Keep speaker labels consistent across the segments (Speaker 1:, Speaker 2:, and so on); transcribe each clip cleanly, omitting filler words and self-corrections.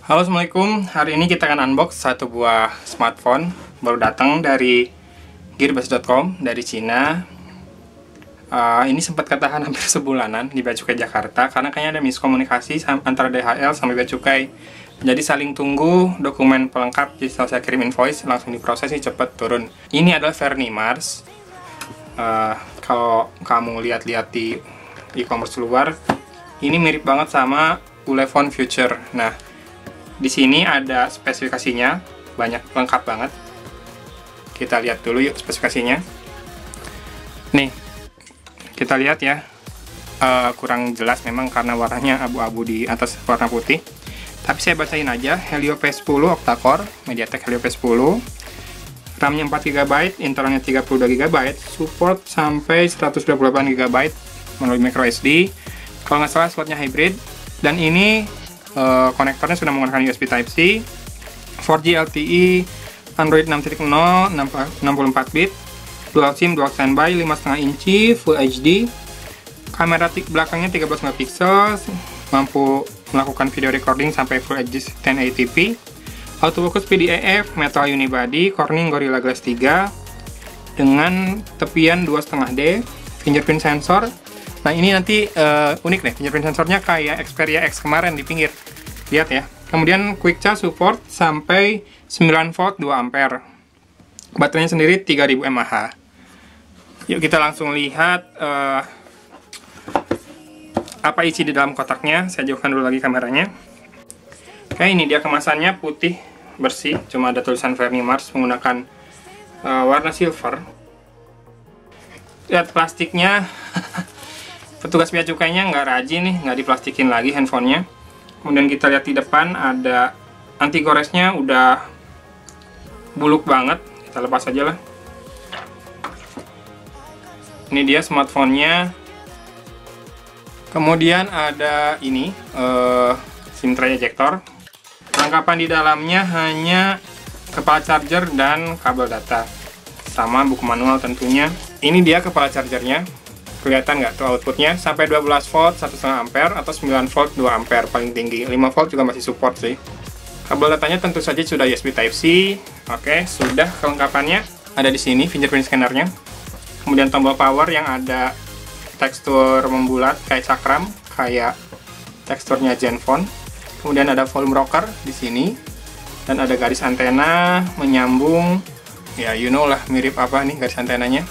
Speaker 1: Halo, Assalamualaikum. Hari ini kita akan unbox satu buah smartphone baru datang dari gearbest.com dari Cina. Ini sempat ketahan hampir sebulanan di Bea Cukai Jakarta karena kayaknya ada miskomunikasi antara DHL sama Bea Cukai. Jadi saling tunggu dokumen pelengkap, jadi setelah saya kirim invoice langsung diproses, cepet turun. Ini adalah Verni Mars. Kalau kamu lihat-lihat di e-commerce luar, ini mirip banget sama Ulefone Future. Nah, di sini ada spesifikasinya, banyak, lengkap banget. Kita lihat dulu yuk spesifikasinya. Nih, kita lihat ya. Kurang jelas memang karena warnanya abu-abu di atas warna putih. Tapi saya bacain aja. Helio P10 octa-core, MediaTek Helio P10. RAM-nya 4GB, internalnya 32GB, support sampai 128GB melalui microSD. Kalau nggak salah slotnya hybrid. Dan ini konektornya sudah menggunakan USB Type-C, 4G LTE, Android 6.0, 64 bit, dual SIM, dual standby, 5,5 inci, Full HD, kamera belakangnya 13 megapiksel, mampu melakukan video recording sampai Full HD 1080p, autofocus PDAF, metal unibody, Corning Gorilla Glass 3, dengan tepian 2,5D, fingerprint sensor. Nah, ini nanti unik deh, fingerprint sensornya kayak Xperia X kemarin di pinggir. Lihat ya. Kemudian quick charge support sampai 9 volt 2 ampere. Baterainya sendiri 3000 mAh. Yuk kita langsung lihat apa isi di dalam kotaknya. Saya jauhkan dulu lagi kameranya. Oke, ini dia kemasannya, putih, bersih. Cuma ada tulisan Verni Mars menggunakan warna silver. Lihat plastiknya. Petugas bea cukainya nggak rajin nih, nggak diplastikin lagi handphonenya. Kemudian kita lihat di depan ada anti goresnya, udah buluk banget. Kita lepas aja lah. Ini dia smartphone-nya. Kemudian ada ini SIM tray ejector. Perlengkapan di dalamnya hanya kepala charger dan kabel data, sama buku manual tentunya. Ini dia kepala chargernya. Kelihatan nggak tuh outputnya, sampai 12 volt 1,5 ampere atau 9 volt 2 ampere paling tinggi. 5 volt juga masih support sih. Kabel datanya tentu saja sudah USB Type-C. Oke, sudah kelengkapannya. Ada di sini fingerprint scannernya. Kemudian tombol power yang ada tekstur membulat kayak cakram, kayak teksturnya Zenfone. Kemudian ada volume rocker di sini. Dan ada garis antena menyambung. Ya, you know lah mirip apa nih garis antenanya.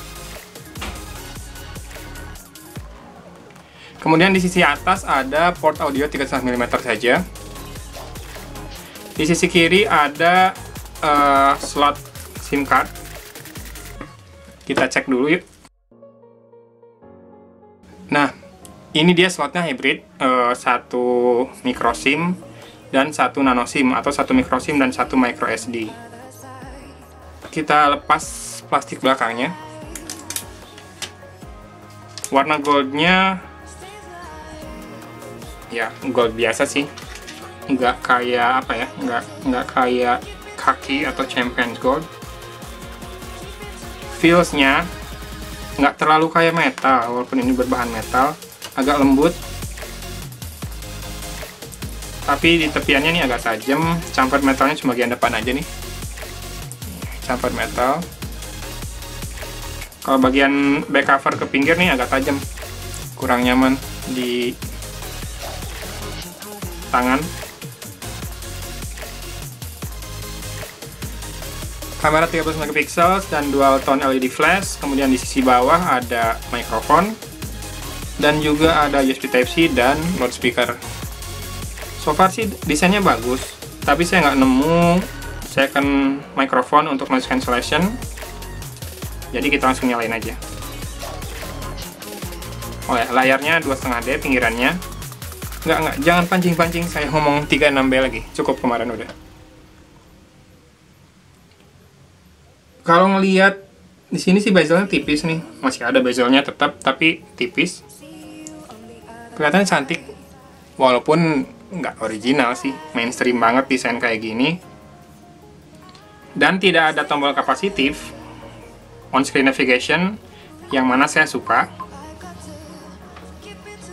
Speaker 1: Kemudian di sisi atas ada port audio 3,5 mm saja. Di sisi kiri ada slot SIM card. Kita cek dulu yuk. Nah, ini dia slotnya hybrid, satu micro SIM dan satu nano SIM, atau satu micro SIM dan satu micro SD. Kita lepas plastik belakangnya. Warna goldnya ya gold biasa sih, nggak kayak apa ya, nggak kayak khaki atau champion gold. Feelsnya nggak terlalu kayak metal, walaupun ini berbahan metal, agak lembut. Tapi di tepiannya nih agak tajam. Chamfer metalnya cuma bagian depan aja nih, chamfer metal. Kalau bagian back cover ke pinggir nih agak tajam, kurang nyaman di tangan. Kamera 13 megapiksel dan dual tone LED flash. Kemudian di sisi bawah ada mikrofon dan juga ada USB Type-C dan loudspeaker. So far sih desainnya bagus, tapi saya nggak nemu second mikrofon untuk noise cancellation. Jadi kita langsung nyalain aja. Oh ya, layarnya 2,5D pinggirannya. Enggak, jangan pancing-pancing, saya ngomong 36B lagi, cukup kemarin udah. Kalau ngelihat di sini sih bezelnya tipis nih, masih ada bezelnya tetap, tapi tipis. Kelihatannya cantik, walaupun nggak original sih, mainstream banget desain kayak gini. Dan tidak ada tombol kapasitif, on-screen navigation, yang mana saya suka.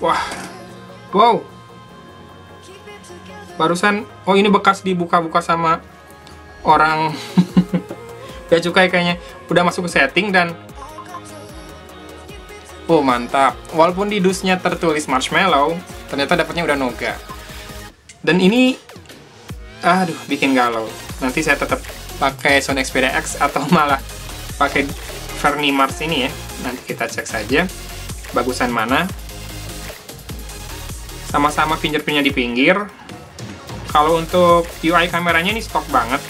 Speaker 1: Wah, wow. barusan, oh ini bekas dibuka-buka sama orang bea cukai kayaknya. Udah masuk ke setting dan oh mantap. Walaupun di dusnya tertulis marshmallow, ternyata dapatnya udah Nougat. Dan ini aduh bikin galau. Nanti saya tetap pakai Sony Xperia X atau malah pakai Fernie Mars ini ya. Nanti kita cek saja bagusan mana. Sama-sama fingerprintnya di pinggir. Kalau untuk UI kameranya ini stok banget,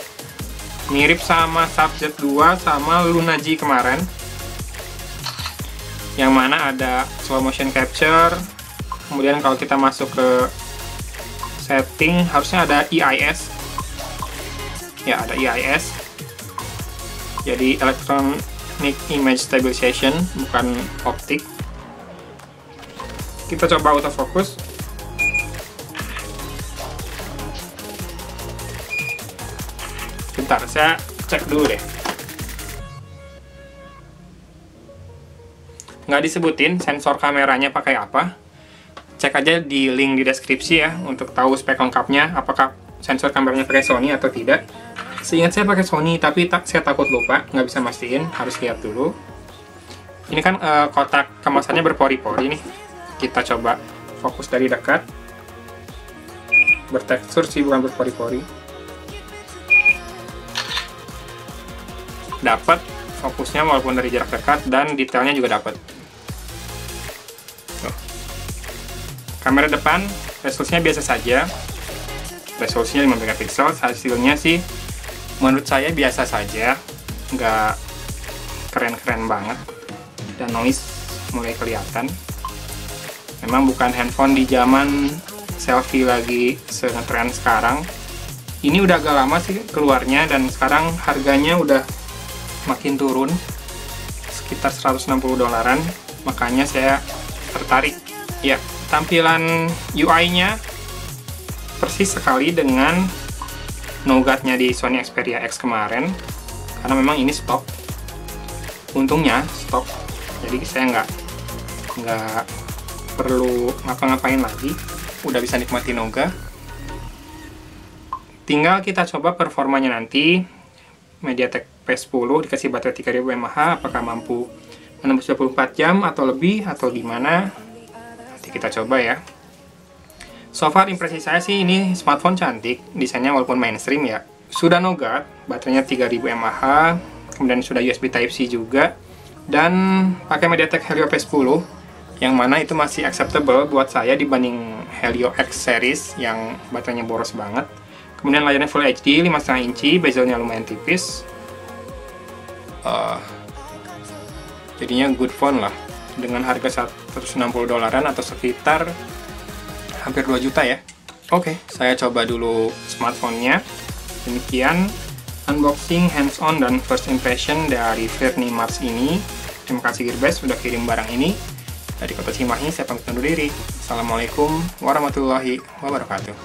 Speaker 1: mirip sama Subjet 2 sama Luna G kemarin, yang mana ada slow motion capture. Kemudian kalau kita masuk ke setting, harusnya ada EIS ya, ada EIS, jadi Electronic Image Stabilization, bukan optik. Kita coba autofocus. Bentar, saya cek dulu deh. Nggak disebutin sensor kameranya pakai apa. Cek aja di link di deskripsi ya, untuk tahu spek lengkapnya, apakah sensor kameranya pakai Sony atau tidak. Seingat saya pakai Sony, tapi saya takut lupa, nggak bisa mastiin, harus lihat dulu. Ini kan kotak kemasannya berpori-pori nih. Kita coba fokus dari dekat. Bertekstur sih, bukan berpori-pori. Dapat fokusnya walaupun dari jarak dekat, dan detailnya juga dapat. Kamera depan resolusinya biasa saja, resolusinya 5 megapiksel. Hasilnya sih menurut saya biasa saja, nggak keren-keren banget, dan noise mulai kelihatan. Memang bukan handphone di zaman selfie lagi se-ngetren sekarang. Ini udah agak lama sih keluarnya, dan sekarang harganya udah makin turun, sekitar 160 $, makanya saya tertarik. Ya, tampilan UI-nya persis sekali dengan Nougat-nya di Sony Xperia X kemarin, karena memang ini stok. Untungnya stok, jadi saya nggak perlu ngapa-ngapain lagi, udah bisa nikmati Nougat. Tinggal kita coba performanya nanti. MediaTek P10 dikasih baterai 3000 mAh, apakah mampu menembus 24 jam atau lebih, atau gimana? Nanti kita coba ya. So far impresi saya sih ini smartphone cantik, desainnya walaupun mainstream ya. Sudah Nougat, baterainya 3000 mAh, kemudian sudah USB Type-C juga, dan pakai MediaTek Helio P10, yang mana itu masih acceptable buat saya dibanding Helio X series yang baterainya boros banget. Kemudian layarnya Full HD 5,5 inci, bezelnya lumayan tipis. Jadinya good phone lah, dengan harga 160 $, atau sekitar hampir 2 juta ya. Oke, saya coba dulu smartphone-nya. Demikian unboxing, hands-on, dan first impression dari Fernie Mars ini. Terima kasih Gearbest sudah kirim barang ini. Dari Kota Cimahi, saya pamit undur diri. Assalamualaikum warahmatullahi wabarakatuh.